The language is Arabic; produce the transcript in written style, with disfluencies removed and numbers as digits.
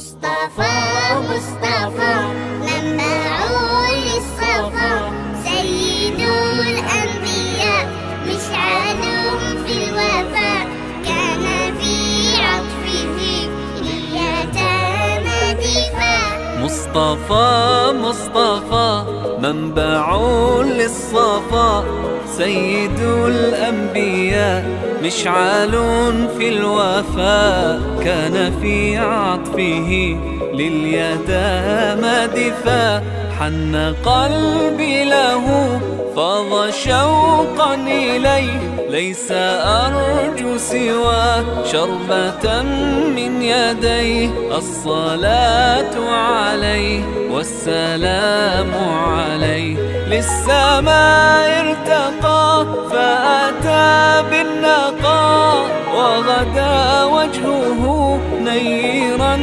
مصطفى مصطفى منبع للصفا، سيد الأنبياء مشعل في الوفاء، كان في عطفه لليتامى دفاع. مصطفى مصطفى منبع للصفا، سيد الأنبياء مشعل في الوفاء، كان في عطفه لليتامى دفاع. حن قلبي له فاض شوقا إليه، ليس أرجو سوى شربة من يديه. الصلاة عليه والسلام عليه، للسماء ارتقى فأتى بالنقاء، وغدا وجهه نيرا